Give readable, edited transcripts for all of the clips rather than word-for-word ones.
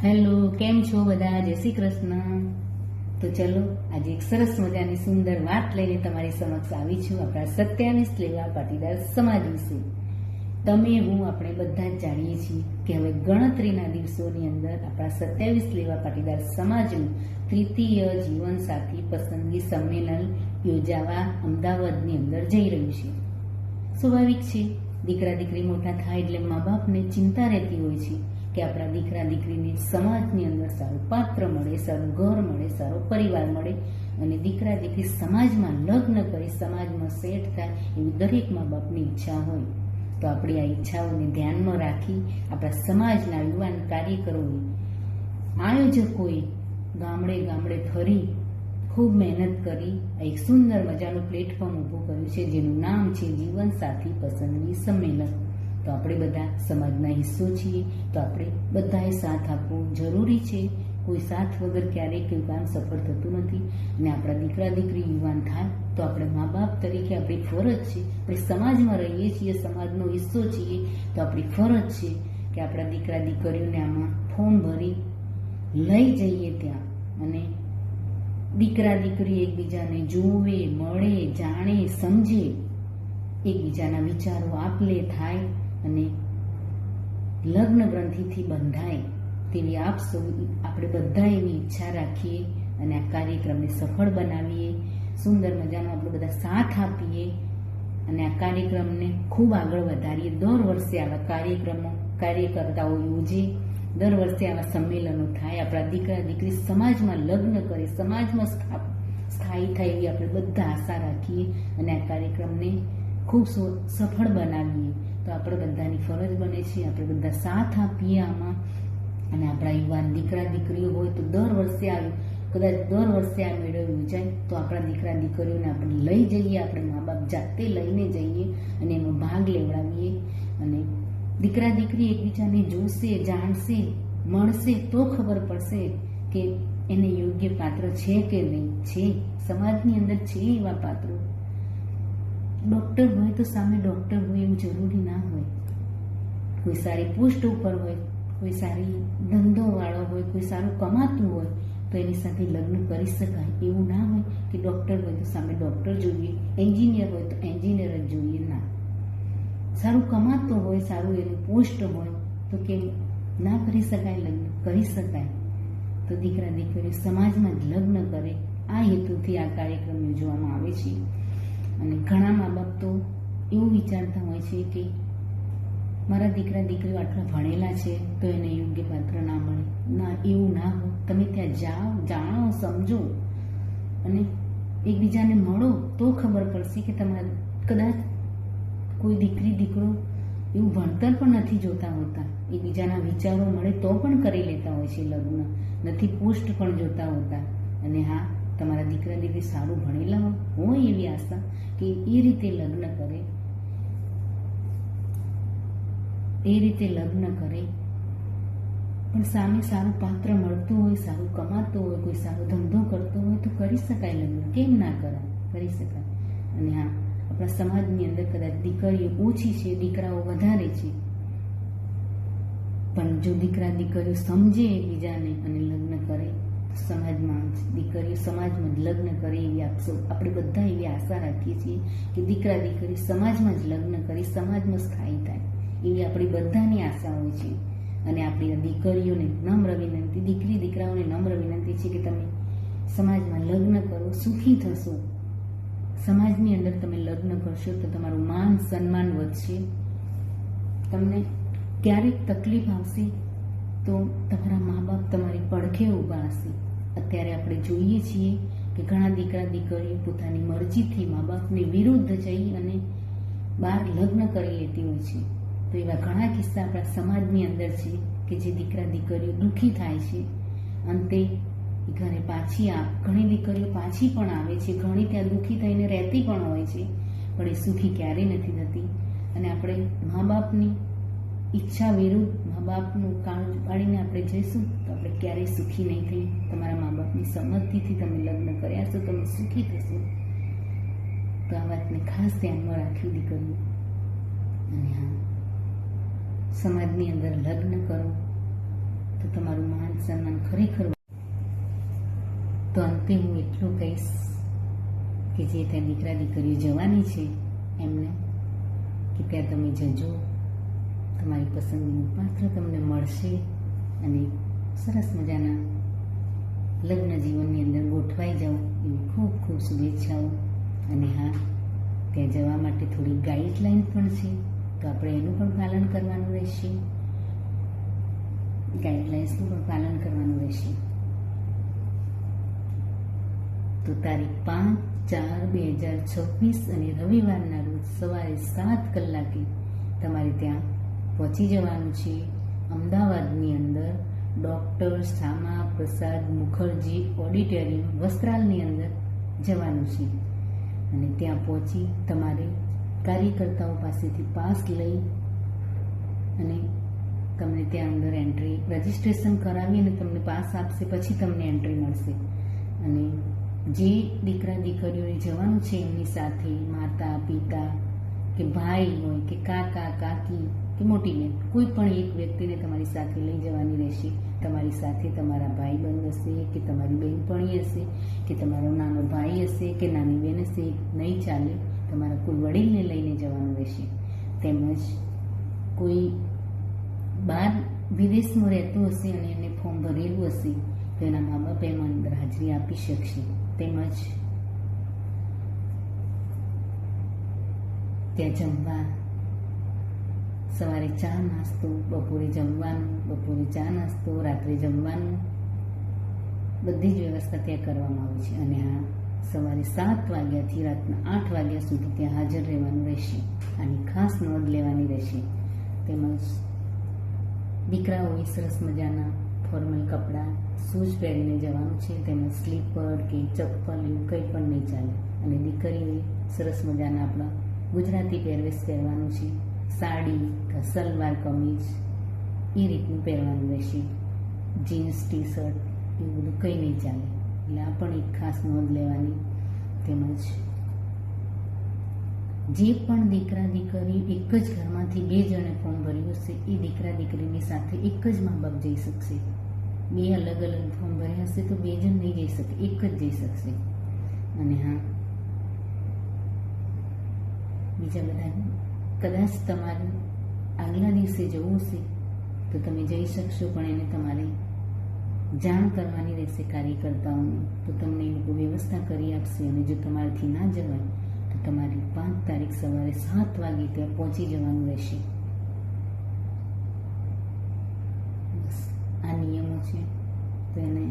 Hello, કેમ છો બધા? જય શ્રી કૃષ્ણ. તો ચલો આજે એક સરસ મજાની સુંદર વાત લઈને તમારી સમક્ષ આવી છું આપણા 27 લેવા પાટીદાર સમાજ વિશે. તમે હું આપણે બધા જ જાણીએ છીએ કે હવે ગણતરીના દિવસોની અંદર આપણા 27 લેવા પાટીદાર સમાજનું તૃતીય જીવનસાથી પસંદગી સંમેલન યોજાવા અમદાવાદની અંદર જઈ રહ્યું છે. સ્વાભાવિક છે, દીકરા દીકરી મોટા થાય એટલે મા બાપને ચિંતા રહેતી હોય છે કે આપણા દીકરા દીકરીને સમાજની અંદર સારું પાત્ર મળે, સારું ઘર મળે, સારો પરિવાર મળે અને દીકરા દીકરી સમાજમાં લગ્ન કરી સમાજમાં સેટ થાય એવી દરેક મા બાપની ઈચ્છા હોય. તો આપણી આ ઈચ્છાઓને ધ્યાનમાં રાખી આપણા સમાજના યુવાન કાર્યકરોએ, આયોજકોએ ગામડે ગામડે ફરી ખૂબ મહેનત કરી એક સુંદર મજાનું પ્લેટફોર્મ ઊભું કર્યું છે જેનું નામ છે જીવનસાથી પસંદગી સંમેલન. તો આપણે બધા સમાજના હિસ્સો છીએ, તો આપણે બધાએ સાથ આપવો જરૂરી છે. કોઈ સાથ વગર ક્યારેય કોઈ કામ સફળ થતું નથી. અને આપણા દીકરા દીકરી યુવાન થાય તો આપણે મા બાપ તરીકે આપણી ફરજ છે, આપણે સમાજમાં રહીએ છીએ, સમાજનો હિસ્સો છીએ, તો આપણી ફરજ છે કે આપણા દીકરા દીકરીઓને આમાં ફોર્મ ભરી લઈ જઈએ ત્યાં અને દીકરા દીકરી એકબીજાને જોવે, મળે, જાણે, સમજે, એકબીજાના વિચારો આપલે થાય અને લગ્ન ગ્રંથિથી બંધાય તેવી આપણે બધા એવી ઈચ્છા રાખીએ અને આ કાર્યક્રમને સફળ બનાવીએ, સુંદર મજાનો આપણે બધા સાથ આપીએ અને આ કાર્યક્રમને ખૂબ આગળ વધારીએ. દર વર્ષે આવા કાર્યકર્તાઓ યોજે, દર વર્ષે આવા સંમેલનો થાય, આપણા દીકરા દીકરી સમાજમાં લગ્ન કરે, સમાજમાં સ્થાયી થાય એવી આપણે બધા આશા રાખીએ અને આ કાર્યક્રમને ખૂબ સફળ બનાવીએ. તો આપણે બધાની ફરજ બને છે આપણે બધા સાથ આપીએ આમાં. અને આપણા યુવાન દીકરા દીકરીઓ હોય તો દર વર્ષે કદાચ દર વર્ષે આ મેળો યોજાય તો આપણા દીકરા દીકરીઓને આપણે લઈ જઈએ, આપણે મા બાપ જાતે લઈને જઈએ અને એમાં ભાગ લેવડાવીએ. અને દીકરા દીકરી એકબીજાને જોશે, જાણશે, મળશે તો ખબર પડશે કે એને યોગ્ય પાત્ર છે કે નહીં. છે સમાજની અંદર છે એવા પાત્રો. ડૉક્ટર હોય તો સામે ડૉક્ટર હોય એવું જરૂરી ના હોય. કોઈ સારી પોસ્ટ ઉપર હોય, કોઈ સારી ધંધોવાળો હોય, કોઈ સારું કમાતું હોય તો એની સાથે લગ્ન કરી શકાય. એવું ના હોય કે ડૉક્ટર હોય તો સામે ડૉક્ટર જોઈએ, એન્જિનિયર હોય તો એન્જિનિયર જ જોઈએ. ના, સારું કમાતો હોય, સારું એનું પોસ્ટ હોય તો કે ના કરી શકાય લગ્ન? કરી શકાય. તો દીકરા દીકરીઓ સમાજમાં જ લગ્ન કરે, આ હેતુથી આ કાર્યક્રમ યોજવામાં આવે છે. અને ઘણા મા બાપ તો એવું વિચારતા હોય છે કે મારા દીકરા દીકરીઓ આટલા ભણેલા છે તો એને યોગ્ય પાત્ર ના મળે. ના, એવું ના હોય. તમે ત્યાં જાઓ, જાણો, સમજો અને એકબીજાને મળો તો ખબર પડશે કે તમારા કદાચ કોઈ દીકરી દીકરો એવું ભણતર પણ નથી જોતા હોતા, એકબીજાના વિચારો મળે તો પણ કરી લેતા હોય છે લગ્ન, નથી પોસ્ટ પણ જોતા હોતા. અને હા, તમારા દીકરા દીકરી સારું ભણેલા હોય એવી આશા કે એ રીતે લગ્ન કરે, પણ સામે સારું પાત્ર મળતું હોય, સારું કમાતું હોય, કોઈ સારો ધંધો કરતો હોય તો કરી શકાય લગ્ન. કેમ ના કરાય? કરી શકાય. અને હા, આપણા સમાજની અંદર કદાચ દીકરીઓ ઓછી છે, દીકરાઓ વધારે છે, પણ જો દીકરા દીકરીઓ સમજે એકબીજાને અને લગ્ન કરે સમાજમાં દીકરીઓ સમાજમાં જ લગ્ન કરે એવી આપણે બધા એવી આશા રાખીએ છીએ કે દીકરા દીકરી સમાજમાં જ લગ્ન કરી સમાજમાં સ્થાયી થાય એવી આપણી બધાની આશા હોય છે. અને આપણી દીકરીઓને નમ્ર વિનંતી, દીકરી દીકરાઓને નમ્ર વિનંતી છે કે તમે સમાજમાં લગ્ન કરો, સુખી થશો. સમાજની અંદર તમે લગ્ન કરશો તો તમારું માન સન્માન વધશે. તમને ક્યારેક તકલીફ આવશે તો તમારા મા બાપ તમારી પડખે ઊભા હશે. અત્યારે આપણે જોઈએ છીએ કે ઘણા દીકરા દીકરીઓ પોતાની મરજીથી મા બાપની વિરુદ્ધ જઈ અને બહાર લગ્ન કરી લેતી હોય છે. તો એવા ઘણા કિસ્સા આપણા સમાજની અંદર છે કે જે દીકરા દીકરીઓ દુઃખી થાય છે, અંતે ઘરે ઘણી દીકરીઓ પાછી પણ આવે છે, ઘણી ત્યાં દુઃખી થઈને રહેતી પણ હોય છે, પણ એ સુખી ક્યારેય નથી થતી. અને આપણે મા બાપની ઈચ્છા વિરુદ્ધ મા બાપનું કામ પાડીને આપણે જઈશું તો આપણે ક્યારેય સુખી નહીં થઈએ. તમારા મા બાપની સંમતિથી તમે લગ્ન કર્યા છો, તમે સુખી થશો. તો આ વાતને ખાસ ધ્યાનમાં રાખવી દીકરીઓ. અને હા, સમાજની અંદર લગ્ન કરો તો તો તમારું માન સન્માન ખરેખર. તો અંતે હું એટલું કહીશ કે જે ત્યાં દીકરા દીકરીઓ જવાની છે એમને કે ત્યાં તમે જજો, તમારી પસંદગીનું પાત્ર તમને મળશે અને સરસ મજાના લગ્ન જીવનની અંદર ગોઠવાઈ જાઓ એવી ખૂબ ખૂબ શુભેચ્છાઓ. અને હા, ત્યાં જવા માટે થોડી ગાઈડલાઈન પણ છે, તો આપણે એનું પણ પાલન કરવાનું રહેશે. ગાઈડલાઇન્સનું પણ પાલન કરવાનું રહેશે. તો તારીખ 5/4/2026 અને રવિવારના રોજ સવારે 7 કલાકે તમારે ત્યાં પહોંચી જવાનું છે. અમદાવાદની અંદર ડૉક્ટર શ્યામા પ્રસાદ મુખર્જી ઓડિટોરિયમ વસ્ત્રાલની અંદર જવાનું છે. અને ત્યાં પહોંચી તમારે કાર્યકર્તાઓ પાસેથી પાસ લઈ અને તમને ત્યાં અંદર એન્ટ્રી રજિસ્ટ્રેશન કરાવી અને તમને પાસ આપશે, પછી તમને એન્ટ્રી મળશે. અને જે દીકરા દીકરીઓને જવાનું છે એમની સાથે માતા પિતા કે ભાઈ હોય કે કાકા કાકી કે મોટી બેન, કોઈ પણ એક વ્યક્તિને તમારી સાથે લઈ જવાની રહેશે. તમારી સાથે તમારા ભાઈબંધ હશે કે તમારી બહેનપણી હશે કે તમારો નાનો ભાઈ હશે કે નાની બેન હશે, નહીં ચાલે. તમારા કોઈ વડીલને લઈને જવાનું રહેશે. તેમજ કોઈ બહાર વિદેશમાં રહેતું હશે અને એને ફોર્મ ભરેલું હશે તો એના મા બાપ એમાં અંદર હાજરી આપી શકશે. તેમજ ત્યાં જમવા સવારે ચા નાસ્તો, બપોરે જમવાનું, બપોરે ચા નાસ્તો, રાત્રે જમવાનું, બધી જ વ્યવસ્થા ત્યાં કરવામાં આવે છે. અને આ સવારે 7 વાગ્યાથી રાતના 8 વાગ્યા સુધી ત્યાં હાજર રહેવાનું રહેશે. આની ખાસ નોંધ લેવાની રહેશે. તેમજ દીકરાઓએ સરસ મજાના ફોર્મલ કપડાં શૂઝ પહેરીને જવાનું છે, તેમજ સ્લીપર કે ચપ્પલ એવું કંઈ પણ નહીં ચાલે. અને દીકરીઓએ સરસ મજાના આપણા ગુજરાતી પહેરવેશ પહેરવાનું છે. સાડી કે સલવાર કમીજ એ રીતનું પહેરવાનું રહેશે. જીન્સ ટી શર્ટ એવું બધું કંઈ નહીં ચાલે. એટલે આ પણ એક ખાસ નોંધ લેવાની. તેમજ જે પણ દીકરા દીકરી એક જ ઘરમાંથી 2 જણે ફોર્મ ભર્યું હશે એ દીકરા દીકરીની સાથે એક જ મા બાપ જઈ શકશે. 2 અલગ અલગ ફોર્મ ભર્યા હશે તો 2 જણ નહીં જઈ શકે, એક જ જઈ શકશે. અને હા, બીજા બધા કદાચ તમારે આગલા દિવસે જવું હશે તો તમે જઈ શકશો, પણ એને તમારે જાણ કરવાની રહેશે કાર્યકર્તાઓને, તો તમને એ લોકો વ્યવસ્થા કરી આપશે. અને જો તમારાથી ના જવાય તો તમારી 5 તારીખ સવારે 7 વાગે ત્યાં પહોંચી જવાનું રહેશે. બસ આ નિયમો છે, તો એને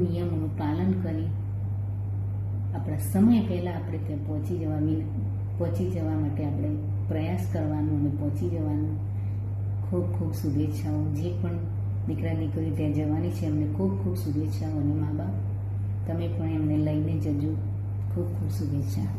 નિયમોનું પાલન કરી આપણા સમય પહેલાં આપણે ત્યાં પહોંચી જવા માટે આપણે પ્રયાસ કરવાનો અને પહોંચી જવાનું. ખૂબ ખૂબ શુભેચ્છાઓ. જે પણ દીકરા દીકરી ત્યાં જવાની છે એમને ખૂબ ખૂબ શુભેચ્છાઓ. અને મા બાપ તમે પણ એમને લઈને જજો. ખૂબ ખૂબ શુભેચ્છા.